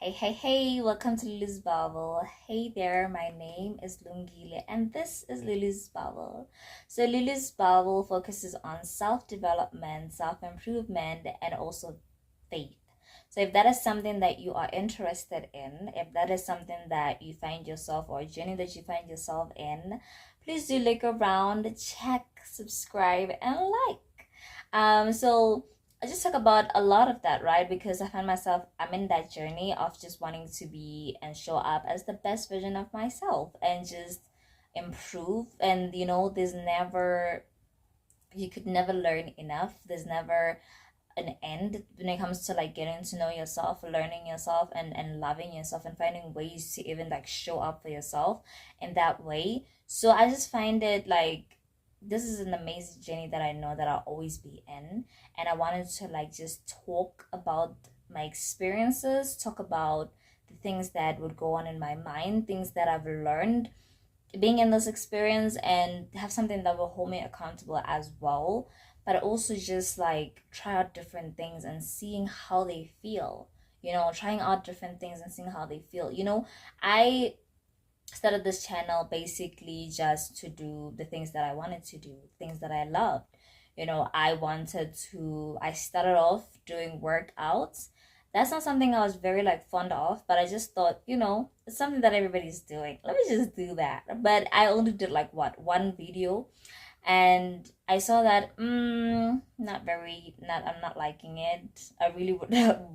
Hey, welcome to Lily's Bubble. Hey there, my name is Lungile and this is Lily's Bubble. So, Lily's Bubble focuses on self development, self improvement, and also faith. So, if that is something that you are interested in, if that is something that you find yourself or a journey that you find yourself in, please do look around, check, subscribe, and like. So I just talk about a lot of that, right? Because I find myself, I'm in that journey of just wanting to be and show up as the best version of myself and just improve. And, there's never, you could never learn enough. There's never an end when it comes to like getting to know yourself, learning yourself, and loving yourself and finding ways to even like show up for yourself in that way. So I just find it like this is an amazing journey that I know that I'll always be in. And I wanted to like just talk about my experiences, talk about the things that would go on in my mind, things that I've learned being in this experience, and have something that will hold me accountable as well, but also just like try out different things and seeing how they feel, trying out different things and seeing how they feel. I started this channel basically just to do the things that I wanted to do, things that I loved. I started off doing workouts. That's not something I was very like fond of, but I just thought, it's something that everybody's doing. Let me just do that. But I only did like one video, and I saw that not I'm not liking it. I really would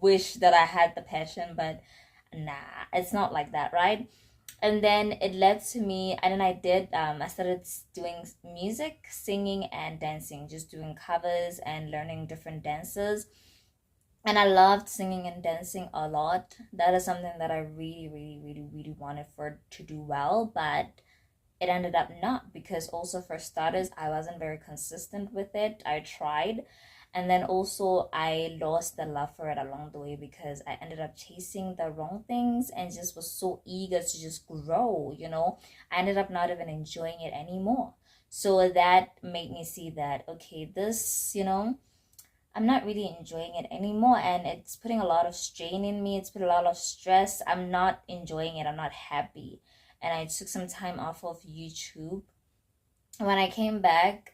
wish that I had the passion, but nah, it's not like that, right? And then it led to me, and then I started doing music, singing, and dancing, just doing covers and learning different dances. And I loved singing and dancing a lot. That is something that I really, really, really, really wanted for to do well, but it ended up not, because also for starters I wasn't very consistent with it. I tried, and then also I lost the love for it along the way because I ended up chasing the wrong things and just was so eager to just grow. I ended up not even enjoying it anymore. So that made me see that, okay, this, I'm not really enjoying it anymore, and it's putting a lot of strain in me. It's put a lot of stress. I'm not enjoying it. I'm not happy. And I took some time off of YouTube. When I came back,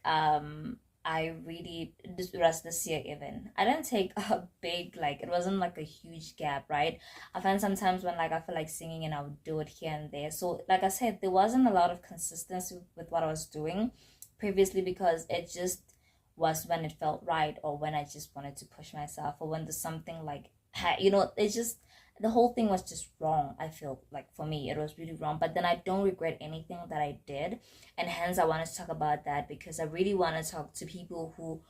I really, this was this year even. I didn't take a big, like, it wasn't like a huge gap, right? I find sometimes when like I feel like singing and I would do it here and there. So like I said, there wasn't a lot of consistency with what I was doing previously, because it just was when it felt right, or when I just wanted to push myself, or when there's something like, it's just the whole thing was just wrong. I feel like for me it was really wrong, but then I don't regret anything that I did. And hence I wanted to talk about that, because I really want to talk to people who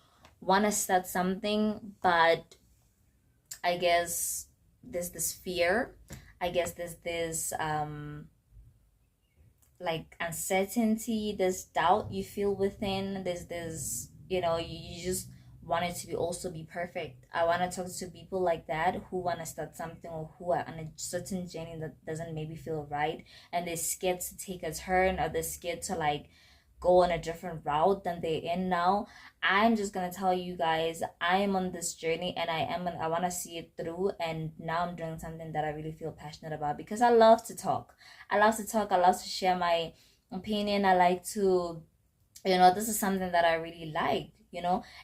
want to start something, but I guess there's this fear. I guess there's this like uncertainty, this doubt you feel within. There's this, you just want it to be also be perfect. I want to talk to people like that who want to start something, or who are on a certain journey that doesn't maybe feel right, and they're scared to take a turn, or they're scared to like go on a different route than they're in now. I'm just gonna tell you guys, I am on this journey, and I want to see it through, and now I'm doing something that I really feel passionate about, because I love to talk. I love to share my opinion. I like to, this is something that I really like.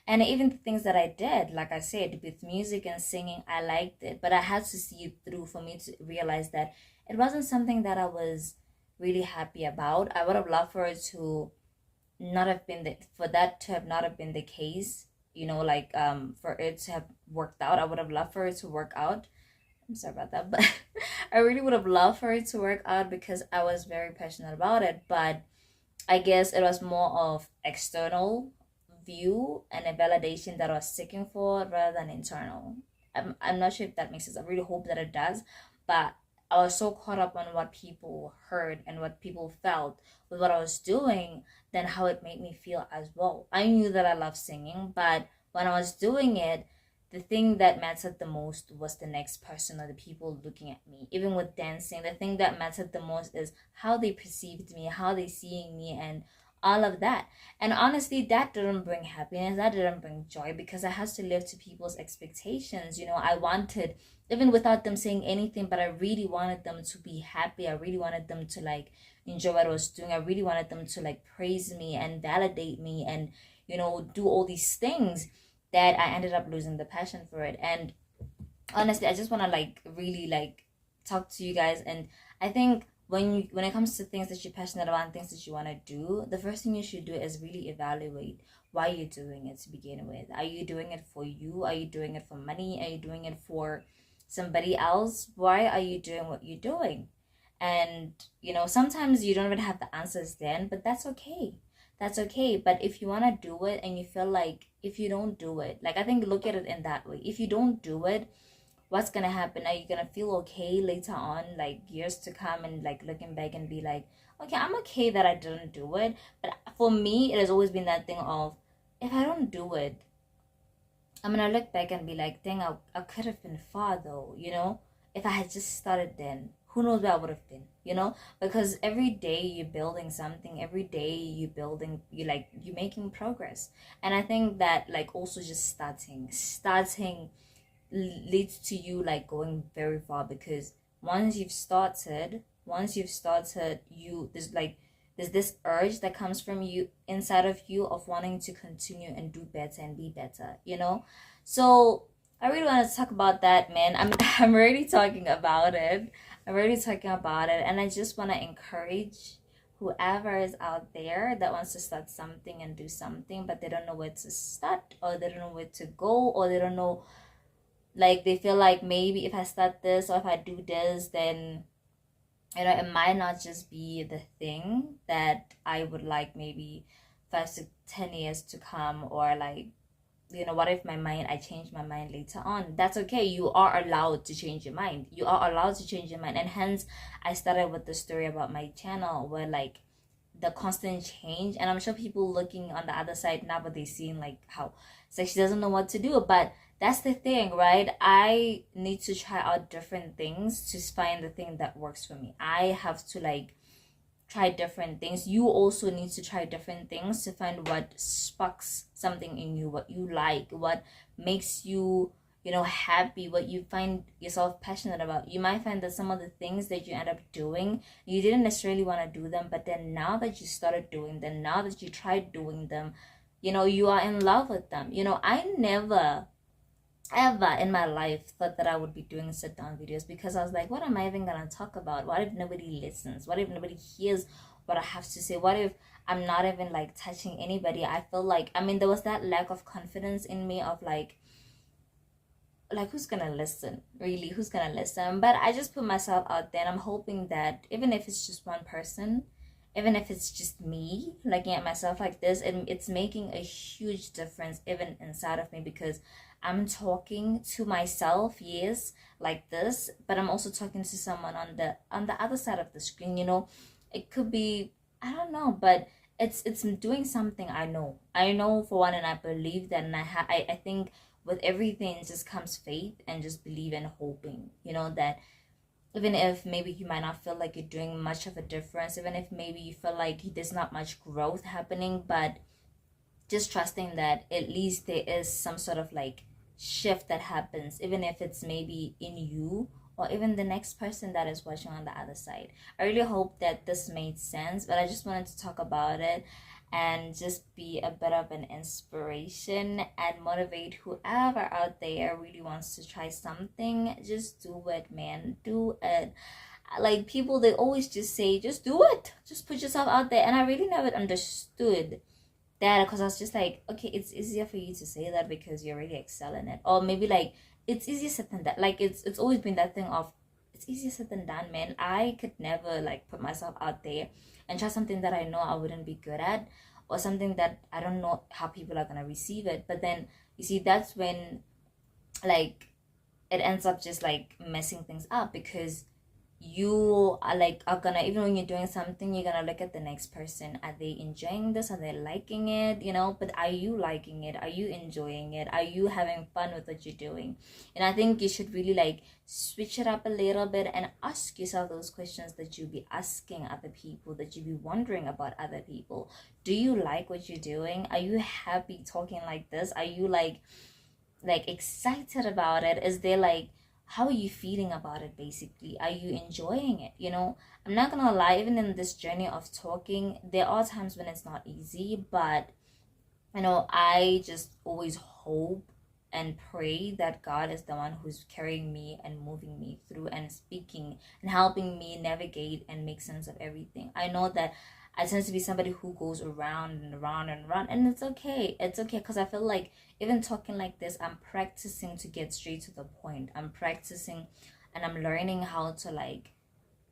And even the things that I did, like I said, with music and singing, I liked it, but I had to see it through for me to realize that it wasn't something that I was really happy about. I would have loved for it to not have been for that to have not have been the case, like for it to have worked out. I would have loved for it to work out. I'm sorry about that, but I really would have loved for it to work out, because I was very passionate about it. But I guess it was more of external view and a validation that I was seeking for, rather than internal. I'm not sure if that makes sense. I really hope that it does. But I was so caught up on what people heard and what people felt with what I was doing, than how it made me feel as well. I knew that I loved singing, but when I was doing it, the thing that mattered the most was the next person, or the people looking at me. Even with dancing, the thing that mattered the most is how they perceived me, how they seeing me, and all of that. And honestly, that didn't bring happiness, that didn't bring joy, because I had to live to people's expectations. I wanted even without them saying anything, but I really wanted them to be happy. I really wanted them to like enjoy what I was doing. I really wanted them to like praise me and validate me and, you know, do all these things, that I ended up losing the passion for it. And honestly, I just want to like really like talk to you guys. And I think when it comes to things that you're passionate about and things that you want to do, the first thing you should do is really evaluate why you're doing it to begin with. Are you doing it for you? Are you doing it for money? Are you doing it for somebody else? Why are you doing what you're doing? And you know, sometimes you don't even have the answers then, but that's okay. That's okay. But if you want to do it and you feel like if you don't do it, like, I think look at it in that way. If you don't do it, what's gonna happen? Are you gonna feel okay later on, like years to come, and like looking back and be like, okay, I'm okay that I didn't do it? But for me, it has always been that thing of, if I don't do it, I'm gonna look back and be like, dang, I could have been far though, you know? If I had just started then, who knows where I would have been, you know? Because every day you're building something, every day you're making progress. And I think that like also just starting leads to you like going very far, because once you've started, there's this urge that comes from you, inside of you, of wanting to continue and do better and be better, you know? So I really want to talk about that, man. I'm already talking about it. And I just want to encourage whoever is out there that wants to start something and do something, but they don't know where to start, or they don't know where to go, or they don't know, like they feel like maybe if I start this or if I do this, then you know, it might not just be the thing that I would like maybe 5 to 10 years to come, or like, you know, what if I change my mind later on? That's okay. You are allowed to change your mind. You are allowed to change your mind. And hence I started with the story about my channel, where like the constant change, and I'm sure people looking on the other side now, but they seeing like how it's like she doesn't know what to do. But that's the thing, right? I need to try out different things to find the thing that works for me. I have to like try different things. You also need to try different things to find what sparks something in you, what you like, what makes you, you know, happy, what you find yourself passionate about. You might find that some of the things that you end up doing, you didn't necessarily want to do them, but then now that you started doing them, now that you tried doing them, you know, you are in love with them. You know, I never ever in my life thought that I would be doing sit down videos, because I was like, what am I even gonna talk about? What if nobody listens? What if nobody hears what I have to say? What if I'm not even like touching anybody? I feel like, I mean, there was that lack of confidence in me of like who's gonna listen, really, who's gonna listen? But I just put myself out there, and I'm hoping that even if it's just one person, even if it's just me looking at myself like this, and it's making a huge difference even inside of me, because I'm talking to myself, yes, like this, but I'm also talking to someone on the other side of the screen, you know. It could be, I don't know, but it's doing something. I know for one, and I believe that, and I think with everything just comes faith and just believe and hoping, you know, that even if maybe you might not feel like you're doing much of a difference, even if maybe you feel like there's not much growth happening, but just trusting that at least there is some sort of like shift that happens, even if it's maybe in you or even the next person that is watching on the other side. I really hope that this made sense, but I just wanted to talk about it and just be a bit of an inspiration and motivate whoever out there really wants to try something. Just do it, man. Do it. Like, people, they always just say, just do it. Just put yourself out there. And I really never understood that, because I was just like, okay, it's easier for you to say that because you already excel in it. Or maybe like, it's easier said than that. Like, it's always been that thing of, it's easier said than done, man. I could never like put myself out there and try something that I know I wouldn't be good at, or something that I don't know how people are gonna receive it. But then you see, that's when like it ends up just like messing things up, because you are gonna, even when you're doing something, you're gonna look at the next person. Are they enjoying this? Are they liking it? You know, but are you liking it? Are you enjoying it? Are you having fun with what you're doing? And I think you should really like switch it up a little bit and ask yourself those questions that you'll be asking other people, that you'll be wondering about other people. Do you like what you're doing? Are you happy talking like this? Are you like excited about it? Is there like, how are you feeling about it? Basically, are you enjoying it? I'm not gonna lie, even in this journey of talking, there are times when it's not easy, but I just always hope and pray that God is the one who's carrying me and moving me through and speaking and helping me navigate and make sense of everything. I know that I tend to be somebody who goes around and around and around, and it's okay. It's okay, because I feel like even talking like this, I'm practicing to get straight to the point. I'm practicing and I'm learning how to like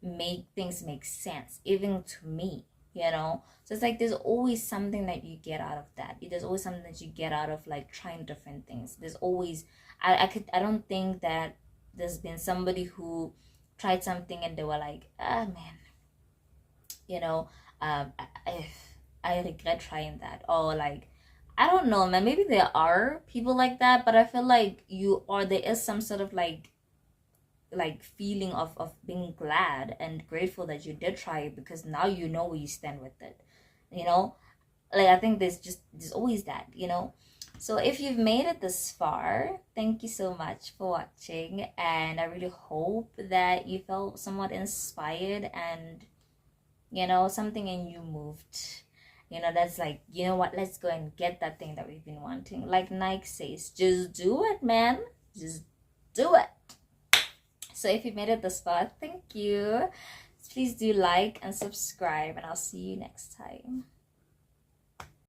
make things make sense, even to me. So it's like there's always something that you get out of that. There's always something that you get out of like trying different things. There's always, I don't think that there's been somebody who tried something and they were like, ah, man, you know I regret trying that, or like, I don't know, man, maybe there are people like that, but I feel like there is some sort of like feeling of being glad and grateful that you did try it, because now you know where you stand with it. you know like, I think there's always that. So if you've made it this far, thank you so much for watching, and I really hope that you felt somewhat inspired, and something in you moved. That's like, you know what, let's go and get that thing that we've been wanting. Like Nike says, just do it, man. Just do it. So if you made it this far, thank you. Please do like and subscribe, and I'll see you next time.